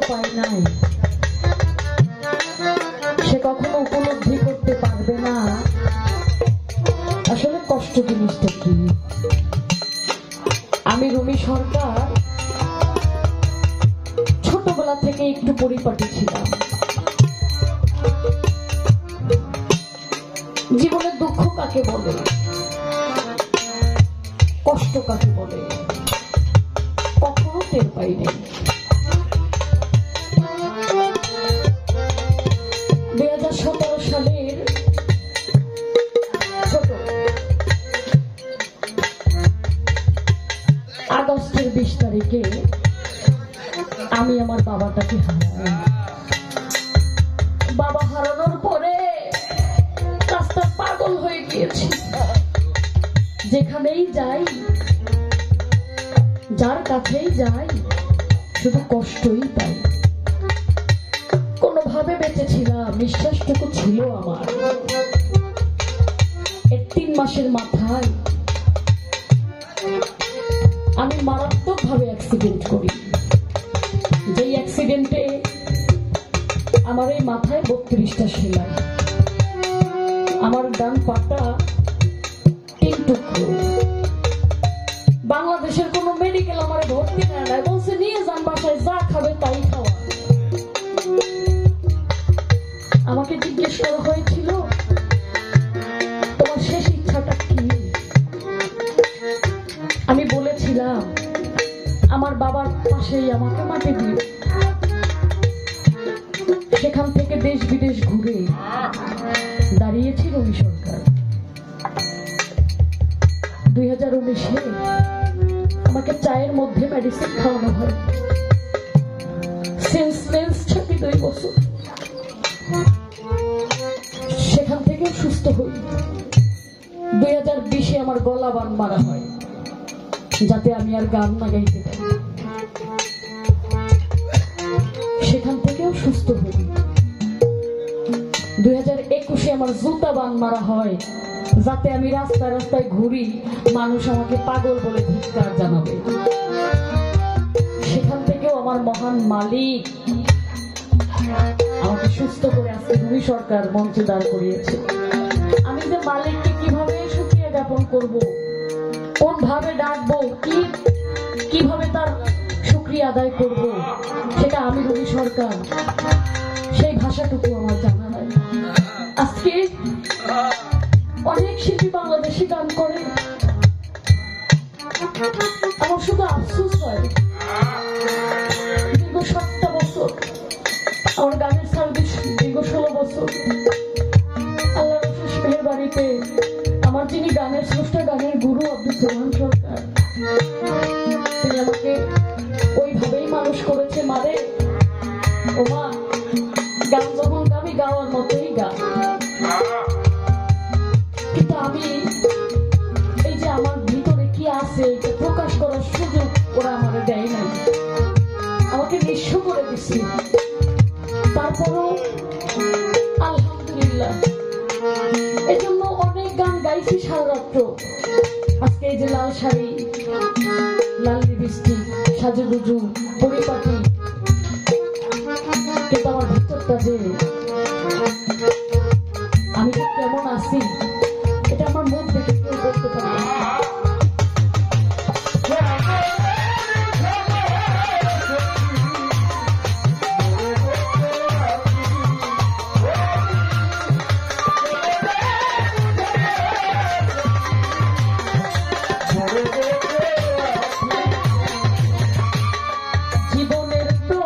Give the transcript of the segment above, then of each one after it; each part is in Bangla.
পায় নাই সে কখনো উপলব্ধি করতে পারবে না আসলে কষ্ট জিনিসটা কি। আমি রুমি সরকার ছোটবেলা থেকে একটু পরিপাটি ছিলাম। জীবনের দুঃখ কাকে বলে, কষ্ট কাকে বলে কখনো টের পাই নাই। 2017 সালের ছোট আগস্টের 20 তারিখে আমি আমার বাবাটাকে হারাই। বাবা হারানোর পরে রাস্তা পাগল হয়ে গিয়েছি। যেখানেই যাই, যার কাছেই যাই, শুধু কষ্টই পাই। কোনোভাবে বেঁচেছিলাম, নিঃশ্বাসটুকু ছিল আমার। এর 3 মাসের মাথায় আমি মারাত্মক ভাবে অ্যাক্সিডেন্ট করি। যেই অ্যাক্সিডেন্টে আমার এই মাথায় 32টা সেলাই, আমার ডান পাটা 3 টুকরো। বাংলাদেশের কোন মেডিকেল আমার ভর্তি নেয় না, বলছে নিয়ে যান বাসায়, যা খাবে তাই খাওয়া। আমাকে জিজ্ঞেস করা হয়েছিল তোমার শেষ ইচ্ছাটা কি। আমি বলেছিলাম আমার বাবার পাশেই আমাকে মাটি দিও। সেখান থেকে দেশ বিদেশ ঘুরে দাঁড়িয়েছি রুমি সরকার। 2019-এ আমাকে চায়ের মধ্যে মেডিসিন খাওয়ানো হয়। সেন্সলেস থাকি 2 বছর। সেখান থেকে সুস্থ হই। 2020-এ আমার গলা বান মারা হয় যাতে আমি আর গান না গাইতে পারি। সেখান থেকেও সুস্থ হই। 2021-এ আমার জুতা বান মারা হয় যাতে আমি রাস্তায় রাস্তায় ঘুরি, মানুষ আমাকে পাগল বলে ধিক্কার জানাবে। সেখান থেকেও আমার মহান মালিক আমাকে সুস্থ করে আজকে রুমি সরকার মঞ্চে দাঁড় করিয়েছে। আমি যে মালিককে কিভাবে শুকরিয়া জ্ঞাপন করব, কোন ভাবে ডাকবো, কিভাবে তার শুকরিয়া আদায় করব, সেটা আমি রুমি সরকার, সেই ভাষাটুকু আমার জানা নাই। আজকে অনেক শিল্পী বাংলাদেশি গান করে, আমার শুধু আফসোস হয় দীর্ঘ 7টা বছর আমার গানের সার্ভিস, দীর্ঘ 16 বছর আল্লাহর অশেষ মেহেরবানিতে আমার যিনি গানের স্রষ্টা, গানের গুরু আব্দুল সোবহান সরকার, তিনি আমাকে ওইভাবেই মানুষ করেছে। মারে ও মা, গান যখন গাবি গাওয়ার মতোই গা, কিন্তু আমি এই যে আমার ভিতরে কি আছে এটা প্রকাশ করার সুযোগ ওরা আমাকে দেয় নাই, আমাকে নিঃস্ব করে দিচ্ছে। তারপরও আলহামদুলিল্লাহ এই জন্য অনেক গান গাইছি সারা রাত্র। আজকে এই যে লাল শাড়ি, লাল লিপস্টিক, সাজুগুজু, পরিপাটি, কিন্তু আমার ভিতরটা যে আমি যে কেমন আছি এটা আমার মন থেকে কেউ বলতে পারে না। জীবনের তো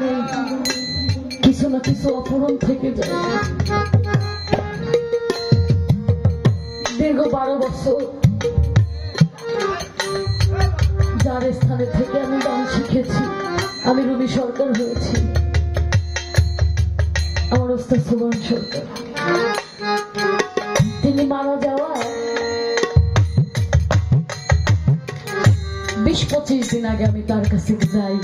জীবনে কিছু না কিছু অপূরণ থেকে যায়। দীর্ঘ 12 বছর যার স্থানে থেকে আমি গান শিখেছি, আমি রুমি সরকার হয়েছি, আমার ওস্তাদ সুবন সরকার। তিনি মারা যাওয়া 20-25 দিন আগে আমি তার কাছে যাই।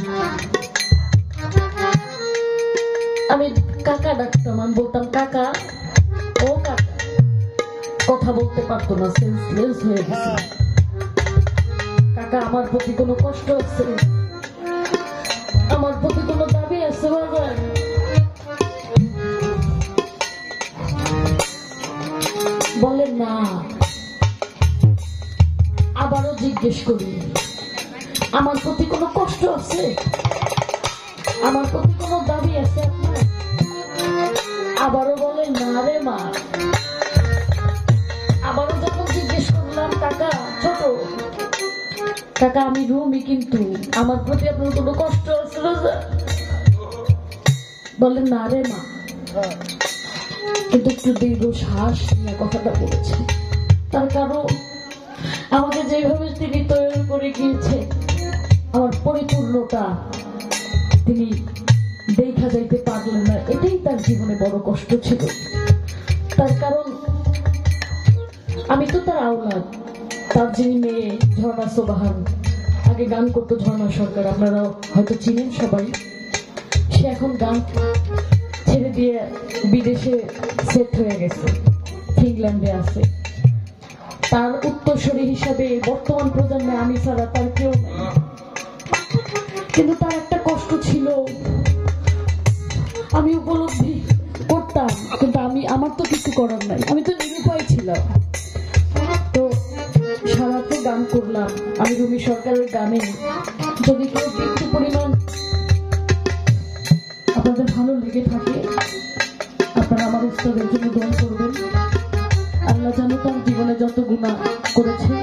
আমি কাকা ডাকতাম, আমি বলতাম কাকা, ও কাকা। কথা বলতে পারতো না, সেন্সলেস হয়ে গেছে। কাকা, আমার প্রতি কোনো কষ্ট আছে? আমার প্রতি কোনো দাবি আছে বাজার? বলেন না। আবারও জিজ্ঞেস করি, আমার প্রতি কোনো কষ্ট আছে? আমার প্রতি কোনো দাবি আছে আপনার? আবারও বলেন না রে মা। আবারও যখন জিজ্ঞেস করলাম, কাকা ছোট কাকা আমি রুমি, কিন্তু আমার প্রতি আপনার কোনো কষ্ট আছে? বলেন না রে মা। কিন্তু একটু দীর্ঘ শ্বাস নিয়ে কথাটা বলেছে। তার কারণ আমাকে যেভাবে তিনি তৈরি করে গিয়েছে, আমার পরিপূর্ণতা তিনি দেখা যাইতে পারলেন না। এটাই তার জীবনে বড় কষ্ট ছিল। তার কারণ আমি তো তার আওলাদ। তার যিনি মেয়ে ঝর্ণা সোবাহান, আগে গান করতো ঝর্ণা সরকার, আপনারা হয়তো চিনেন সবাই। সে এখন গান ছেড়ে দিয়ে বিদেশে সেট হয়ে গেছে, ইংল্যান্ডে আছে। তার উত্তরসূরি হিসাবে বর্তমান প্রজন্মে আমি ছাড়া তার কেউ নেই। কিন্তু তার একটা কষ্ট ছিল, আমি উপলব্ধি করতাম, কিন্তু আমার তো কিছু করার নাই, আমি তো নিরুপায় ছিলাম। তো সারাতে গান করলাম আমি রুমি সরকারের গানে। যদি কেউ একটু পরিমাণ আপনাদের ভালো লেগে থাকে, আপনারা আমার উস্তাদের জন্য দোয়া করবেন। আল্লাহ জানো তার জীবনে যত গুনাহ করেছে